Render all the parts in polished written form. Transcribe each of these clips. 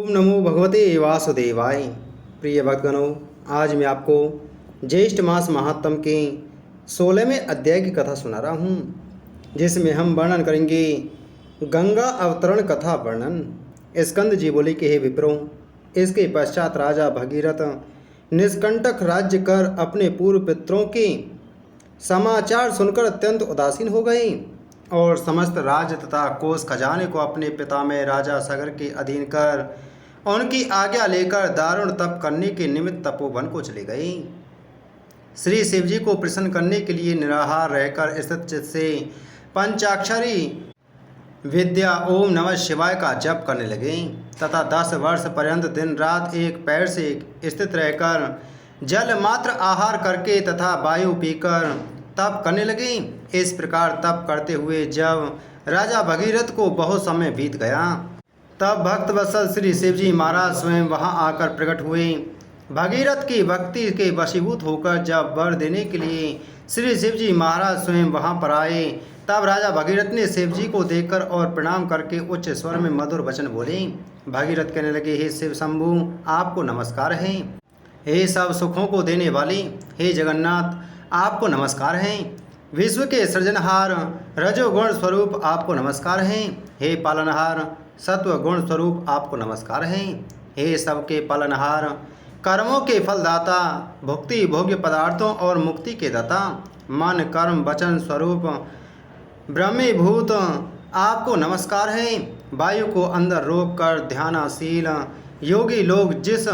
ओम नमो भगवते वासुदेवाय। प्रिय भक्तगणों, आज मैं आपको ज्येष्ठ मास महात्म के 16वें अध्याय की कथा सुना रहा हूँ, जिसमें हम वर्णन करेंगे गंगा अवतरण कथा वर्णन। स्कंद जी बोले कि हे विप्रों, इसके पश्चात राजा भगीरथ निष्कंटक राज्य कर अपने पूर्व पितरों के समाचार सुनकर अत्यंत उदासीन हो गए और समस्त राज्य तथा कोष खजाने को अपने पिता में राजा सगर के अधीन कर उनकी आज्ञा लेकर दारुण तप करने के निमित्त तपोवन को चले गए। श्री शिव जी को प्रसन्न करने के लिए निराहार रहकर स्थित चित्त से पंचाक्षरी विद्या ओम नमः शिवाय का जप करने लगे तथा 10 वर्ष पर्यंत दिन रात एक पैर से स्थित रहकर जल मात्र आहार करके तथा वायु पीकर तप करने लगे। इस प्रकार तप करते हुए जब राजा भगीरथ को बहुत समय बीत गया, तब भक्त वत्सल श्री शिवजी महाराज स्वयं वहां आकर प्रकट हुए। भगीरथ की भक्ति के वशीभूत होकर जब वर देने के लिए श्री शिवजी महाराज स्वयं वहां पर आए, तब राजा भगीरथ ने शिवजी को देखकर और प्रणाम करके उच्च स्वर में मधुर वचन बोले। भगीरथ कहने लगे, हे शिव शंभु, आपको नमस्कार है। हे सब सुखों को देने वाले, हे जगन्नाथ, आपको नमस्कार है। विश्व के सृजनहार रजोगुण स्वरूप आपको नमस्कार है। हे पालनहार सत्व गुण स्वरूप आपको नमस्कार है। हे सबके पालनहार कर्मों के फलदाता, भुक्ति भोग्य पदार्थों और मुक्ति के दाता, मन कर्म वचन स्वरूप ब्रह्मीभूत आपको नमस्कार है। वायु को अंदर रोक कर ध्यानाशील योगी लोग जिस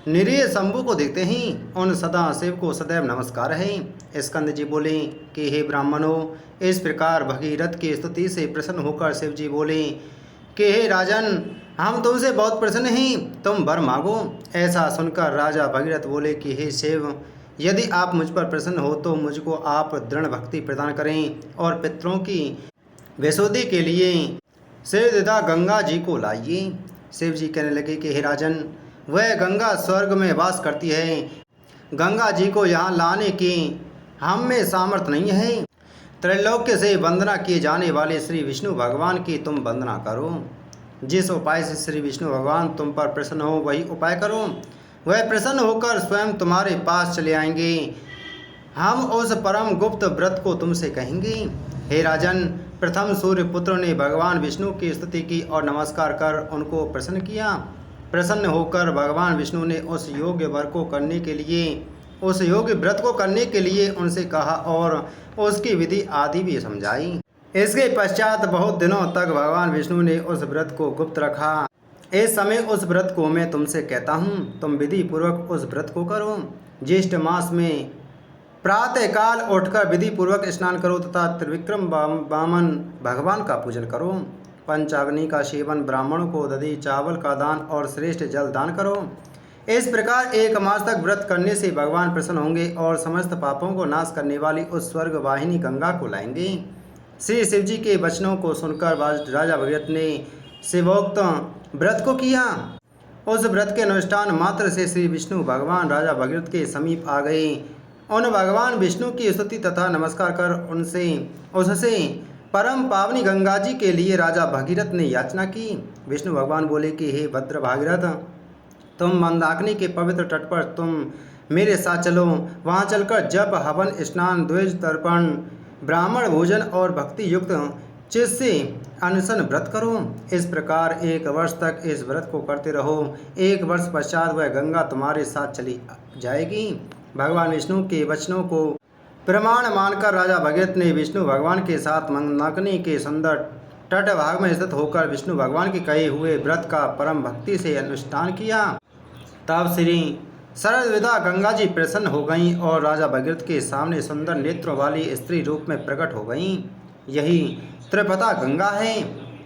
निरीह शंभु को देखते हैं, उन सदा शिव को सदैव नमस्कार है। स्कंद जी बोले कि हे ब्राह्मणों, इस प्रकार भगीरथ की स्तुति से प्रसन्न होकर शिव जी बोले कि हे राजन, हम तुमसे बहुत प्रसन्न हैं, तुम वर मांगो। ऐसा सुनकर राजा भगीरथ बोले कि हे शिव, यदि आप मुझ पर प्रसन्न हो तो मुझको आप दृढ़ भक्ति प्रदान करें और पितरों की विशुद्धि के लिए सिरदिदा गंगा जी को लाइए। शिव जी कहने लगे कि हे राजन, वह गंगा स्वर्ग में वास करती है। गंगा जी को यहाँ लाने की हम में सामर्थ्य नहीं है। त्रैलोक्य से वंदना किए जाने वाले श्री विष्णु भगवान की तुम वंदना करो। जिस उपाय से श्री विष्णु भगवान तुम पर प्रसन्न हो वही उपाय करो। वह प्रसन्न होकर स्वयं तुम्हारे पास चले आएंगे। हम उस परम गुप्त व्रत को तुमसे कहेंगे। हे राजन, प्रथम सूर्यपुत्र ने भगवान विष्णु की स्तुति की और नमस्कार कर उनको प्रसन्न किया। प्रसन्न होकर भगवान विष्णु ने उस योग्य व्रत को करने के लिए उनसे कहा और उसकी विधि आदि भी समझाई। इसके पश्चात बहुत दिनों तक भगवान विष्णु ने उस व्रत को गुप्त रखा। इस समय उस व्रत को मैं तुमसे कहता हूँ, तुम विधि पूर्वक उस व्रत को करो। ज्येष्ठ मास में प्रातःकाल उठकर विधि पूर्वक स्नान करो तथा त्रिविक्रम वामन भगवान का पूजन करो। पंचाग्नि का सेवन, ब्राह्मणों को दधी चावल का दान और श्रेष्ठ जल दान करो। इस प्रकार 1 मास तक व्रत करने से भगवान प्रसन्न होंगे और समस्त पापों को नाश करने वाली उस स्वर्ग वाहिनी गंगा को लाएंगे। श्री शिव जी के वचनों को सुनकर राजा भगीरथ ने शिवोक्त व्रत को किया। उस व्रत के अनुष्ठान मात्र से श्री विष्णु भगवान राजा भगीरथ के समीप आ गए। उन भगवान विष्णु की स्तुति तथा नमस्कार कर उससे परम पावनी गंगा जी के लिए राजा भगीरथ ने याचना की। विष्णु भगवान बोले कि हे भद्र भागीरथ, तुम मंदाकिनी के पवित्र तट पर तुम मेरे साथ चलो। वहाँ चलकर जप हवन स्नान द्विज तर्पण ब्राह्मण भोजन और भक्ति युक्त चित्त से अनशन व्रत करो। इस प्रकार 1 वर्ष तक इस व्रत को करते रहो। 1 वर्ष पश्चात वह गंगा तुम्हारे साथ चली जाएगी। भगवान विष्णु के वचनों को प्रमाण मानकर राजा भगीरथ ने विष्णु भगवान के साथ मंदाकिनी के सुंदर तट भाग में स्थित होकर विष्णु भगवान के कहे हुए व्रत का परम भक्ति से अनुष्ठान किया। तब श्री सरदविदा गंगा जी प्रसन्न हो गईं और राजा भगीरथ के सामने सुंदर नेत्रों वाली स्त्री रूप में प्रकट हो गईं। यही त्रिपता गंगा है।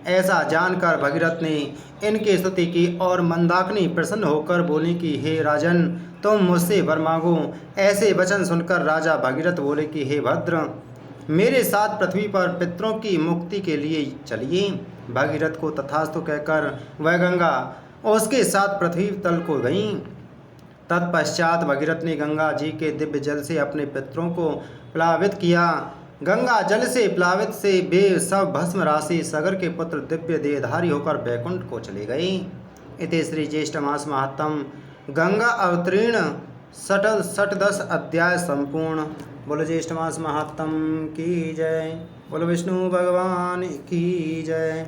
ऐसा जानकर भगीरथ ने इनकी स्तुति की और मंदाकिनी प्रसन्न होकर बोली कि हे राजन, तुम मुझसे वर मांगो। ऐसे वचन सुनकर राजा भगीरथ बोले कि हे भद्र, मेरे साथ पृथ्वी पर पितरों की मुक्ति के लिए चलिए। भगीरथ को तथास्तु कहकर वह गंगा उसके साथ पृथ्वी तल को गईं। तत्पश्चात भगीरथ ने गंगा जी के दिव्य जल से अपने पितरों को प्लावित किया। गंगा जल से प्लावित से वे सब भस्म राशि सगर के पुत्र दिव्य देहधारी होकर बैकुंठ को चले गए। इति श्री ज्येष्ठ मास महात्म गंगा अवतीर्ण षटदश अध्याय संपूर्ण। बोलो ज्येष्ठ मास महात्म की जय। बोलो विष्णु भगवान की जय।